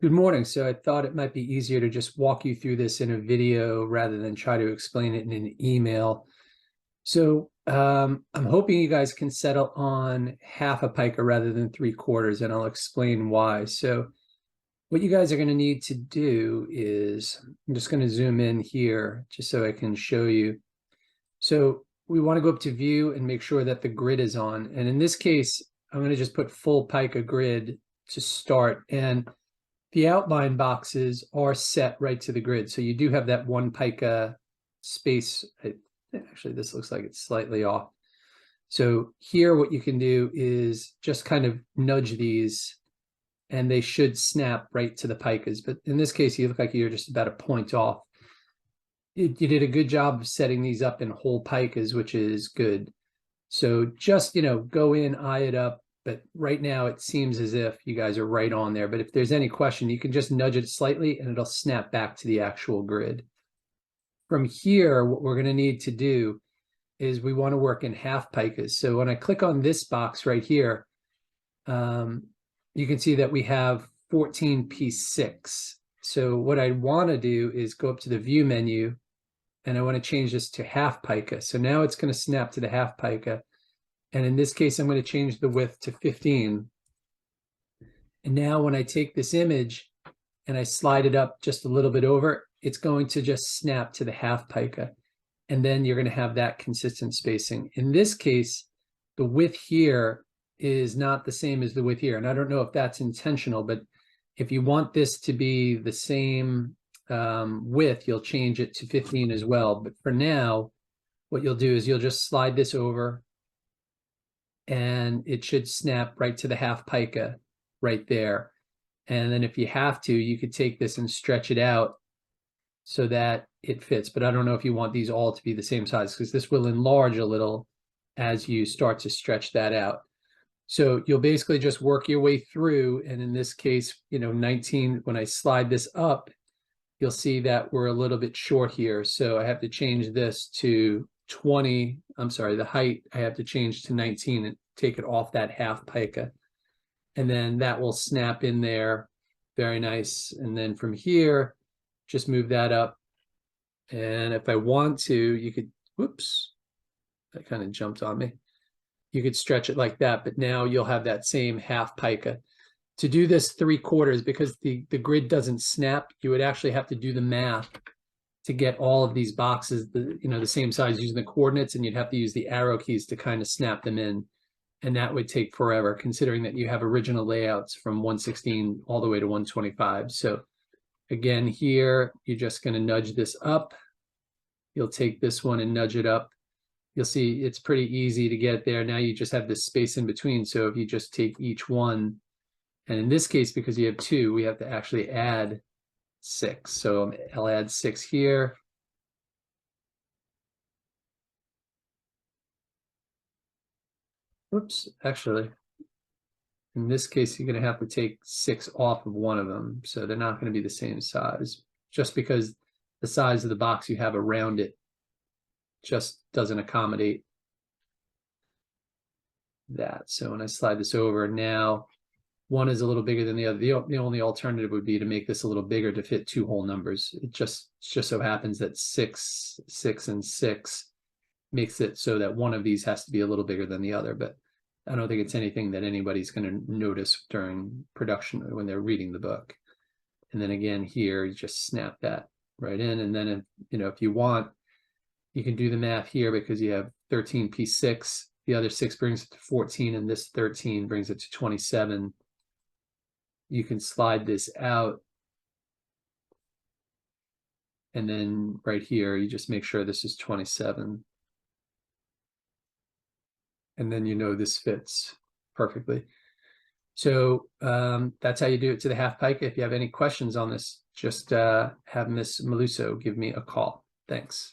Good morning. So I thought it might be easier to just walk you through this in a video rather than try to explain it in an email. So I'm hoping you guys can settle on half a pica rather than 3/4, and I'll explain why. So what you guys are going to need to do is, I'm just going to zoom in here just so I can show you. So we want to go up to view and make sure that the grid is on. And in this case, I'm going to just put full pica grid to start. And the outline boxes are set right to the grid. So you do have that one pica space. Actually, this looks like it's slightly off. So here, what you can do is just kind of nudge these and they should snap right to the picas. But in this case, you look like you're just about a point off. You did a good job of setting these up in whole picas, which is good. So just, go in, eye it up. But right now it seems as if you guys are right on there. But if there's any question, you can just nudge it slightly and it'll snap back to the actual grid. From here, what we're going to need to do is we want to work in half picas. So when I click on this box right here, you can see that we have 14p6. So what I want to do is go up to the view menu and I want to change this to half pica. So now it's going to snap to the half pica. And in this case, I'm going to change the width to 15. And now when I take this image and I slide it up just a little bit over, it's going to just snap to the half pica. And then you're going to have that consistent spacing. In this case, the width here is not the same as the width here. And I don't know if that's intentional, but if you want this to be the same width, you'll change it to 15 as well. But for now, what you'll do is you'll just slide this over and it should snap right to the half pica right there. And then if you have to, you could take this and stretch it out so that it fits. But I don't know if you want these all to be the same size, because this will enlarge a little as you start to stretch that out. So you'll basically just work your way through. And in this case, 19, when I slide this up, you'll see that we're a little bit short here. So I have to change this to 20. I'm sorry, the height I have to change to 19 and take it off that half pica. And then that will snap in there. Very nice. And then from here, just move that up. And if I want to, you could, whoops, that kind of jumped on me. You could stretch it like that, but now you'll have that same half pica. To do this 3/4, because the grid doesn't snap, you would actually have to do the math to get all of these boxes, the same size using the coordinates, and you'd have to use the arrow keys to kind of snap them in. And that would take forever, considering that you have original layouts from 116 all the way to 125. So again, here, you're just going to nudge this up. You'll take this one and nudge it up. You'll see it's pretty easy to get there. Now you just have this space in between. So if you just take each one, and in this case, because you have two, we have to actually add 6. So I'll add 6 here. Oops, actually, in this case, you're going to have to take 6 off of one of them. So they're not going to be the same size, just because the size of the box you have around it just doesn't accommodate that. So when I slide this over, now one is a little bigger than the other. The only alternative would be to make this a little bigger to fit 2 whole numbers. It just so happens that 6, 6, and 6 makes it so that one of these has to be a little bigger than the other. But I don't think it's anything that anybody's going to notice during production or when they're reading the book. And then again, here, you just snap that right in. And then, if you want, you can do the math here, because you have 13p6. The other 6 brings it to 14, and this 13 brings it to 27. You can slide this out. And then right here, you just make sure this is 27. And then this fits perfectly. So that's how you do it to the half pica. If you have any questions on this, just have Miss Maluso give me a call. Thanks.